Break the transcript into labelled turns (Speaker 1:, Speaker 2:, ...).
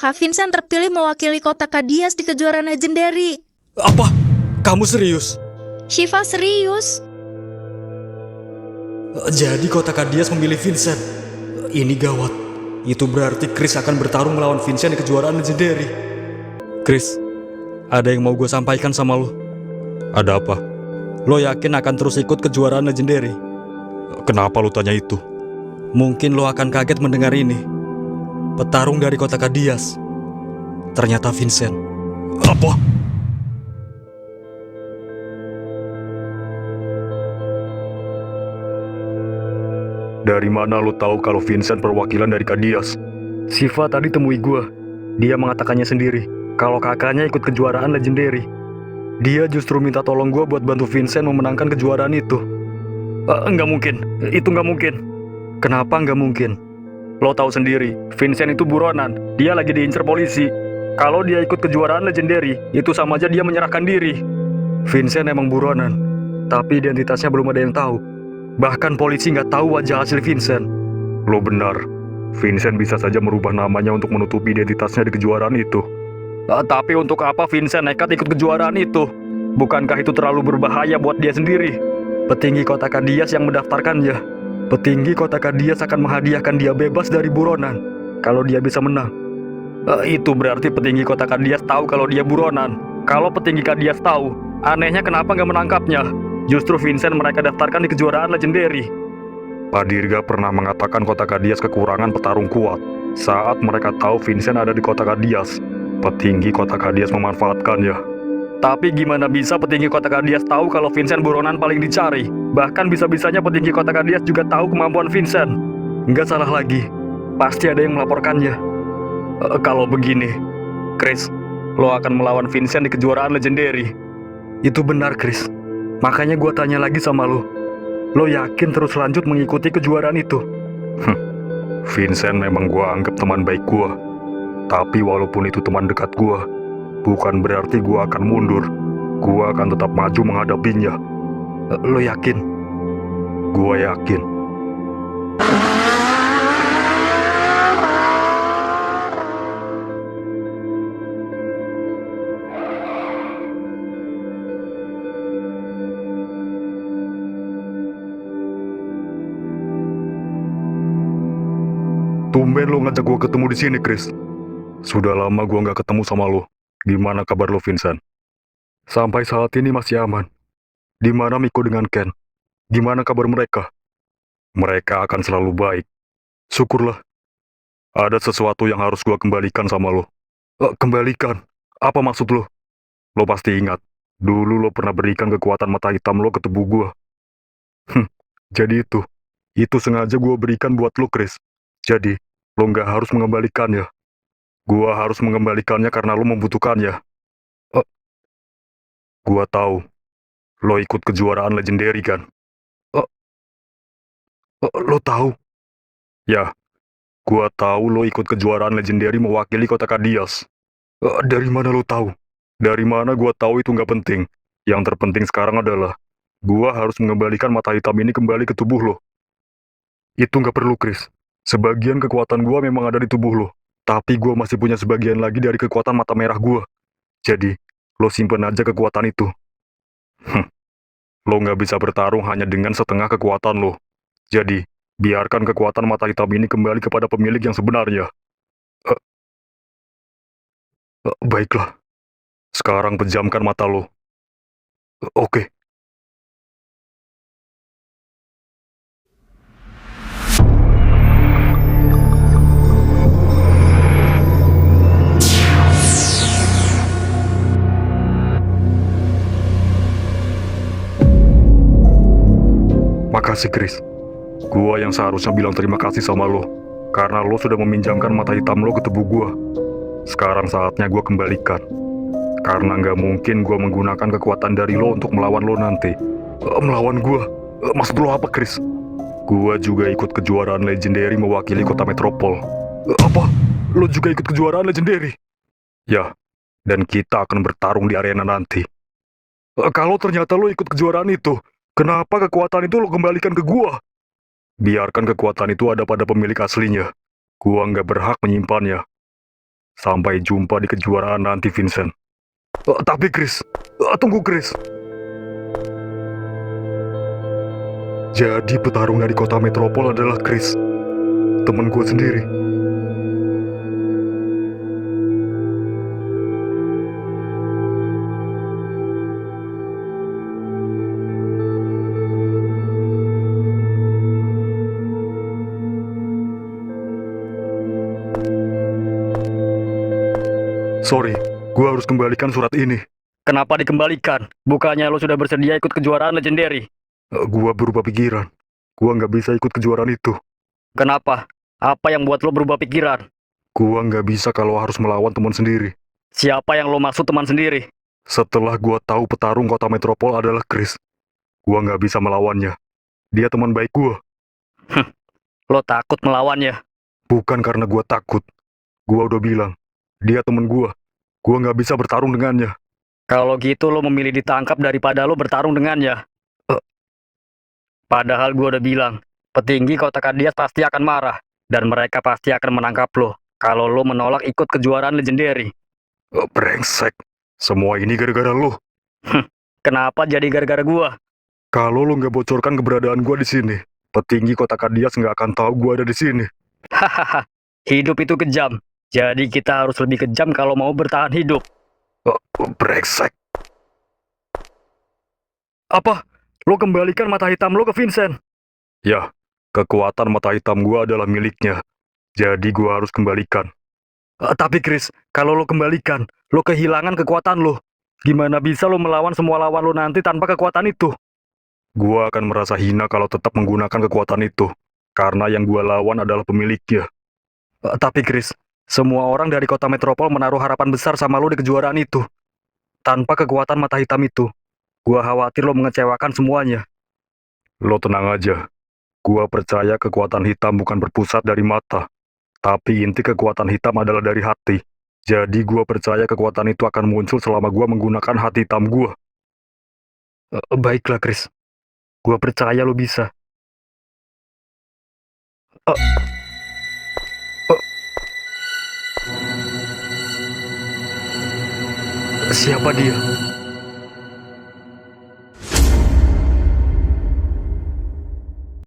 Speaker 1: Kak Vincent terpilih mewakili kota Kadias di kejuaraan legendary.
Speaker 2: Apa? Kamu serius?
Speaker 1: Shiva serius.
Speaker 2: Jadi kota Kadias memilih Vincent. Ini gawat. Itu berarti Chris akan bertarung melawan Vincent di kejuaraan legendary. Chris, ada yang mau gue sampaikan sama lo. Ada apa? Lo yakin akan terus ikut kejuaraan legendary? Kenapa lo tanya itu? Mungkin lo akan kaget mendengar ini. Petarung dari kota Kadias ternyata Vincent. Apa? Dari mana lo tahu kalau Vincent perwakilan dari Kadias? Shiva tadi temui gua. Dia mengatakannya sendiri kalau kakaknya ikut kejuaraan legendary. Dia justru minta tolong gua buat bantu Vincent memenangkan kejuaraan itu. Enggak mungkin. Itu enggak mungkin. Kenapa enggak mungkin? Lo tahu sendiri, Vincent itu buronan. Dia lagi diincar polisi. Kalau dia ikut kejuaraan legendary, itu sama aja dia menyerahkan diri. Vincent emang buronan, tapi identitasnya belum ada yang tahu. Bahkan polisi nggak tahu wajah asli Vincent. Lo benar, Vincent bisa saja merubah namanya untuk menutupi identitasnya di kejuaraan itu. Tapi untuk apa Vincent nekat ikut kejuaraan itu? Bukankah itu terlalu berbahaya buat dia sendiri? Petinggi kota Kadias yang mendaftarkannya. Petinggi kota Kadias akan menghadiahkan dia bebas dari buronan kalau dia bisa menang. Itu berarti petinggi kota Kadias tahu kalau dia buronan. Kalau petinggi Kadias tahu, anehnya kenapa nggak menangkapnya? Justru Vincent mereka daftarkan di kejuaraan legendary. Pak Dirga pernah mengatakan kota Kadias kekurangan petarung kuat. Saat mereka tahu Vincent ada di kota Kadias, petinggi kota Kadias memanfaatkannya. Tapi gimana bisa petinggi kota Kadias tahu kalau Vincent buronan paling dicari? Bahkan bisa-bisanya petinggi kota Kadias juga tahu kemampuan Vincent. Nggak salah lagi, pasti ada yang melaporkannya. Kalau begini, Chris, lo akan melawan Vincent di kejuaraan legendary. Itu benar, Chris. Makanya gue tanya lagi sama lo. Lo yakin terus lanjut mengikuti kejuaraan itu? Vincent memang gue anggap teman baik gue. Tapi walaupun itu teman dekat gue, bukan berarti gue akan mundur. Gue akan tetap maju menghadapinya. Lo yakin? Gue yakin. Tumben lo ngajak gue ketemu di sini, Chris. Sudah lama gue nggak ketemu sama lo. Gimana kabar lo, Vincent? Sampai saat ini masih aman. Di mana Miko dengan Ken? Gimana kabar mereka? Mereka akan selalu baik. Syukurlah. Ada sesuatu yang harus gue kembalikan sama lo. Kembalikan? Apa maksud lo? Lo pasti ingat. Dulu lo pernah berikan kekuatan mata hitam lo ke tubuh gue. Jadi itu. Itu sengaja gue berikan buat lo, Chris. Jadi, lo nggak harus mengembalikannya. Gua harus mengembalikannya karena lo membutuhkannya. Eh, gua tahu, lo ikut kejuaraan legendary kan? Eh, lo tahu? Ya, gua tahu lo ikut kejuaraan legendary mewakili kota Kadias. Dari mana lo tahu? Dari mana gua tahu itu nggak penting. Yang terpenting sekarang adalah, gua harus mengembalikan mata hitam ini kembali ke tubuh lo. Itu nggak perlu, Chris. Sebagian kekuatan gua memang ada di tubuh lo. Tapi gue masih punya sebagian lagi dari kekuatan mata merah gue. Jadi, lo simpen aja kekuatan itu. Lo nggak bisa bertarung hanya dengan setengah kekuatan lo. Jadi, biarkan kekuatan mata hitam ini kembali kepada pemilik yang sebenarnya. Eh, baiklah. Sekarang pejamkan mata lo. Oke. Makasih, Chris. Gua yang seharusnya bilang terima kasih sama lo. Karena lo sudah meminjamkan mata hitam lo ke tubuh gua. Sekarang saatnya gua kembalikan. Karena nggak mungkin gua menggunakan kekuatan dari lo untuk melawan lo nanti. Melawan gua? Maksud lo apa, Chris? Gua juga ikut kejuaraan legendary mewakili kota metropol. Apa? Lo juga ikut kejuaraan legendary? Ya, dan kita akan bertarung di arena nanti. Kalau ternyata lo ikut kejuaraan itu, kenapa kekuatan itu lo kembalikan ke gua? Biarkan kekuatan itu ada pada pemilik aslinya. Gua nggak berhak menyimpannya. Sampai jumpa di kejuaraan nanti, Vincent. Tapi Chris, tunggu Chris. Jadi petarung dari kota metropol adalah Chris, temen gue sendiri. Sorry, gue harus kembalikan surat ini. Kenapa dikembalikan? Bukannya lo sudah bersedia ikut kejuaraan legendary? Gua berubah pikiran. Gua nggak bisa ikut kejuaraan itu. Kenapa? Apa yang buat lo berubah pikiran? Gua nggak bisa kalau harus melawan teman sendiri. Siapa yang lo maksud teman sendiri? Setelah gua tahu petarung kota metropol adalah Chris, gua nggak bisa melawannya. Dia teman baik gua. Lo takut melawannya? Bukan karena gua takut. Gua udah bilang, dia temen gua. Gua nggak bisa bertarung dengannya. Kalau gitu lo memilih ditangkap daripada lo bertarung dengannya. Padahal gue udah bilang, petinggi kota Kadias pasti akan marah, dan mereka pasti akan menangkap lo, kalau lo menolak ikut kejuaraan legendary. Brengsek, semua ini gara-gara lo. Kenapa jadi gara-gara gue? Kalau lo nggak bocorkan keberadaan gue di sini, petinggi kota Kadias nggak akan tahu gue ada di sini. Hahaha, hidup itu kejam, jadi kita harus lebih kejam kalau mau bertahan hidup. Brengsek. Apa? Lo kembalikan mata hitam lo ke Vincent? Ya, kekuatan mata hitam gua adalah miliknya. Jadi gua harus kembalikan. Tapi Chris, kalau lo kembalikan, lo kehilangan kekuatan lo. Gimana bisa lo melawan semua lawan lo nanti tanpa kekuatan itu? Gua akan merasa hina kalau tetap menggunakan kekuatan itu. Karena yang gua lawan adalah pemiliknya. Tapi Chris, semua orang dari kota metropol menaruh harapan besar sama lo di kejuaraan itu. Tanpa kekuatan mata hitam itu, gua khawatir lo mengecewakan semuanya. Lo tenang aja. Gua percaya kekuatan hitam bukan berpusat dari mata. Tapi inti kekuatan hitam adalah dari hati. Jadi gua percaya kekuatan itu akan muncul selama gua menggunakan hati hitam gua. Baiklah, Chris. Gua percaya lo bisa. Uh, uh, Siapa dia?